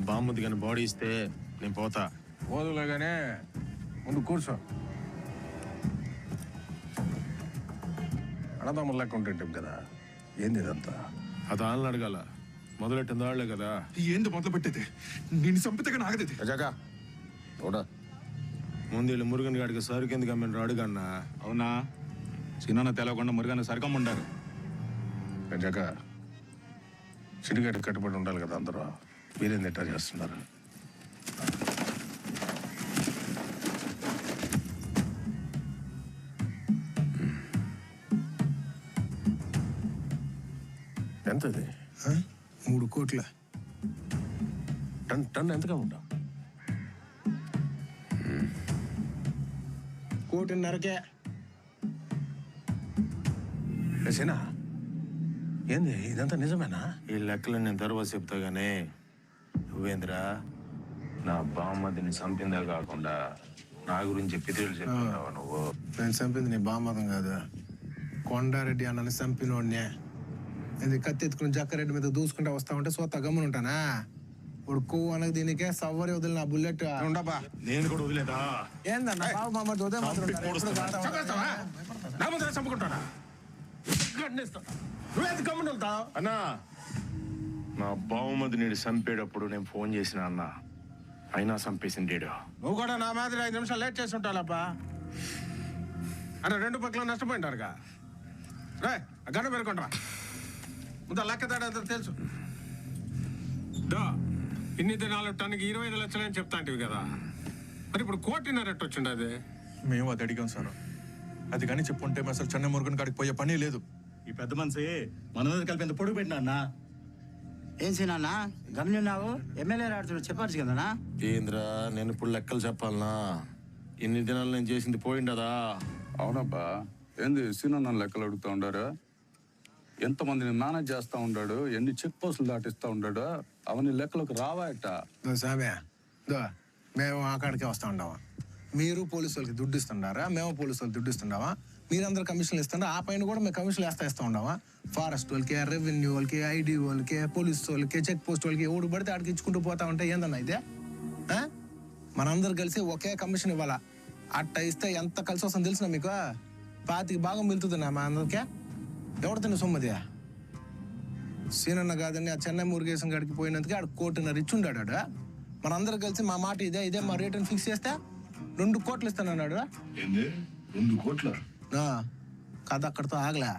బామ్మది కానీ బాడీ ఇస్తే నేను పోతా. పోదులేగానే ముందు కూర్చో. అన్నదమ్ముల లెక్క ఉంటుంటాం కదా, ఏంది ఇదంతా? అది వాళ్ళని అడగాల, మొదలెట్టింది వాళ్లే కదా. ఏంది మొదలు పెట్టేది? నేను చంపితే ఆగదేది. రజాగా చూడా, ముందు వీళ్ళు మురుగన్ గాడికి సరుకు ఎందుకు అమ్మిన అడుగన్నా. అవునా? చిన్న తెలవకుండా మురుగన్న సరికమ్ముండారు. రజాగా సిడిగడ్డ కట్టుబడి ఉండాలి కదా అందరూ. మీరేం ఎట్లా చేస్తున్నారు? ఎంతది? 3 కోట్ల. టన్ ఎంతగా ఉంటా? 1.5 కోటి. సేనా ఏంది ఇదంతా నిజమేనా? ఈ లెక్కలు నేను తర్వాత చెప్తా గానీ నువ్వేంద్రా నా బామ్మదిని చంపిందా కాకుండా నా గురించి పితృలు చెప్తున్నావా నువ్వు? నేను చంపింది నీ బామ్మదం కాదు, కొండారెడ్డి అన్నని చంపినోడ్నే. ఇది కత్తి ఎత్తుకుని జక్కారెడ్డి మీద దూసుకుంటా వస్తా ఉంటే సోత గమ్మున ఉంటానా? ఇప్పుడు కొవ్వు అనకు దీనికే సవ్వరి వదిలి నా బుల్లెట్. ఉండబ్బా, నేను కూడా వదిలేదా? ఏందన్నా బాబు మామూలు ఉదయం నా ముందర చంపుకుంటానా? నువ్వేంత గమ్మున వెళ్తావు? అన్నా, నా బామ్మది నీడు చంపేటప్పుడు నేను ఫోన్ చేసిన అన్న, అయినా చంపేసిండేడు. నువ్వు కూడా నా మాదిరి 5 నిమిషాలు లేట్ చేసి ఉంటాలబ్బా. అంటే 2 పక్కల నష్టపోయింటారుగా. రే గడ్డ పెరుకుంటారా? ముందు లెక్క తేడా తెలుసు. ఇన్ని దినాలు టన్నుకి 25 లక్షలని చెప్తాంటివి కదా, మరి ఇప్పుడు 1.5 కోటి వచ్చిండు. అది మేము అది అడిగాం సార్. అది కానీ చెప్పుంటే అసలు చెన్నై మురుగన్ కాడికి పోయే పని లేదు. ఈ పెద్ద మనిషి మన మీద కలిపి ఎంత పొడుగు పెట్టినా అన్న. ఏం సీనన్నా గమనిన్నావు? ఎమ్మెల్యే ఆడుతున్నాడు, చెప్పాల్సి కదనా? ఏంద్రా నేను ఇప్పుడు లెక్కలు చెప్పాలనా? ఇన్ని దినాలు నేను చేసింది పోయిండదా? అవునబ్బా, ఏంది సీనన్న లెక్కలు అడుగుతూ ఉండారు? ఎంతమందిని మేనేజ్ చేస్తూ ఉన్నాడు, ఎన్ని చెక్ పోస్టులు దాటిస్తూ ఉన్నాడు, అవన్నీ లెక్కలకు రావాయట. సామే మేము అక్కడికే వస్తా ఉండావా? మీరు పోలీసు వాళ్ళకి దుడ్డు ఇస్తుండారా? మేము పోలీసు వాళ్ళకి దుడ్డు ఇస్తుండావా? మీరందరూ కమిషన్లు ఇస్తుండ్రా, ఆ పైన కూడా మేము కమిషన్లు వేస్తా ఉండావా? ఫారెస్ట్ వాళ్ళకి, రెవెన్యూ వాళ్ళకి, ఐడి వాళ్ళకి, పోలీసు వాళ్ళకి, చెక్ పోస్ట్ వాళ్ళకి, ఎవడు పడితే ఆడికి ఇచ్చుకుంటూ పోతా ఉంటే ఏందన్నా ఇదే? మనందరూ కలిసి ఒకే కమిషన్ ఇవ్వాలా. అట్ట ఇస్తే ఎంత కలిసి వస్తుందో తెలిసిన మీకు? 25 భాగం మిగులుతుందన్నా మా అందరికీ. ఎవరితో సొమ్మది? సీనన్న కాదని ఆ చెన్నై మురుగేశం గడికి పోయినందుకే ఆడు 1.5 కోటి ఇచ్చుండాడు. మనందరూ కలిసి మా మాట ఇదే మా రేటుని ఫిక్స్ చేస్తే 2 కోట్లు ఇస్తానన్నాడు. 2 కోట్ల కథ అక్కడితో ఆగలే.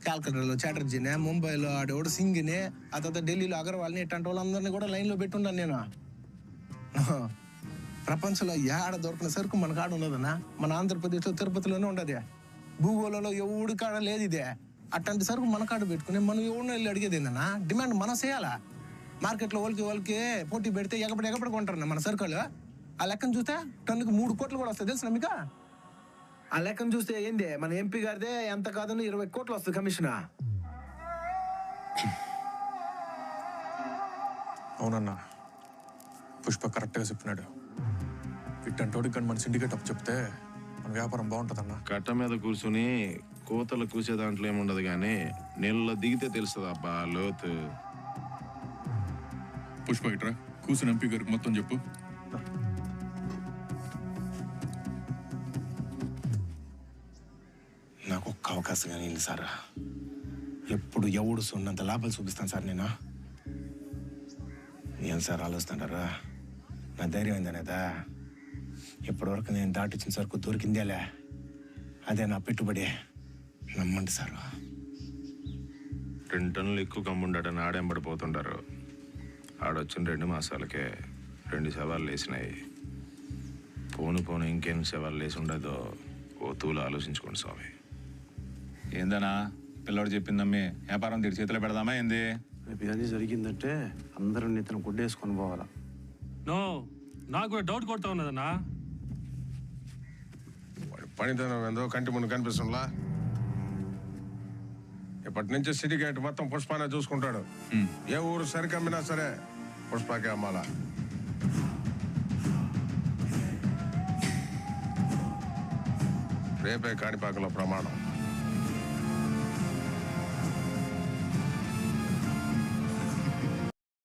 కాల్కటాలో చాటర్జీనే, ముంబైలో ఆడేవాడు సింగ్ని, ఆ తర్వాత ఢిల్లీలో అగర్వాల్ని, ఇట్లాంటి వాళ్ళందరినీ కూడా లైన్లో పెట్టున్నాను నేను. ప్రపంచంలో ఏడ దొరికిన సరుకు మన కాడ ఉండదన్నా. మన ఆంధ్రప్రదేశ్లో తిరుపతిలోనే ఉండదు. భూగోళంలో ఎవడి కాడ లేదు ఇదే. అట్లాంటి సరుకు మన కాడ పెట్టుకుని మనం ఎవరినో వెళ్ళి అడిగేది ఏందన్నా? డిమాండ్ మనం చేయాలా? మార్కెట్లో వాళ్ళకి పోటీ పెడితే ఎగపడి కొంటారన్నా మన సరుకులు. ఆ లెక్కను చూస్తే టన్నుకి 3 కోట్లు కూడా వస్తాయి తెలుసు మీకు? ఆ లెక్కను చూస్తే ఏంది, మన ఎంపీ గారిదే ఎంత కాదని 20 కోట్లు వస్తుంది కమిషన్. అవునన్నా, పుష్ప కరెక్ట్గా చెప్పినాడు. ఇట్టంటోడికి కానీ మన సిండికేట్ అప్పు చెప్తే మన వ్యాపారం బాగుంటుందన్నా. కట్ట మీద కూర్చుని కోతలు కూసే దాంట్లో ఏముండదు కానీ నీళ్ళలో దిగితే తెలుస్తుంది అబ్బా లోతు. పుష్ప ఇట్రా, కూర్చుని ఎంపీ గారికి మొత్తం చెప్పు. నాకు ఒక్క అవకాశం కానీ ఇల్లు సార్. ఎప్పుడు ఎవడు సున్నంత లాభాలు చూపిస్తాను సార్ నేను. ఏం సార్ ఆలోచిస్తుంటారా? నా ధైర్యం ఏందనేదా? ఇప్పటివరకు నేను దాటిచ్చిన సరుకు దొరికిందేలే, అదే నా పెట్టుబడి. నమ్మండి సార్. 2 టన్నులు ఎక్కువ కమ్ముండటని ఆడెంబడిపోతుంటారు. ఆడొచ్చిన 2 మాసాలకే 2 శవాలు లేసినాయి. పోను ఇంకెన్ని శవాలు లేచి ఉండదో ఓ తూలు ఆలోచించుకోండి స్వామి. ఏందనా పిల్లోడు చెప్పిందమ్మి వ్యాపారం తీరు చేతిలో పెడదామా ఏంది? రేపు ఇవన్నీ జరిగిందంటే అందరూ ఇతను గుడ్డేసుకొని పోవాలా? నో, నాకు కూడా డౌట్ కొడతా ఉన్నదన్నా. పనితనం ఏందో కంటి ముందు కనిపిస్తుందా? ఇప్పటి నుంచి సిటిగేట్ మొత్తం పుష్పానే చూసుకుంటాడు. ఏ ఊరు సరికమ్మినా సరే పుష్పకే అమ్మాలా. రేపే కాణిపాకలో ప్రమాణం.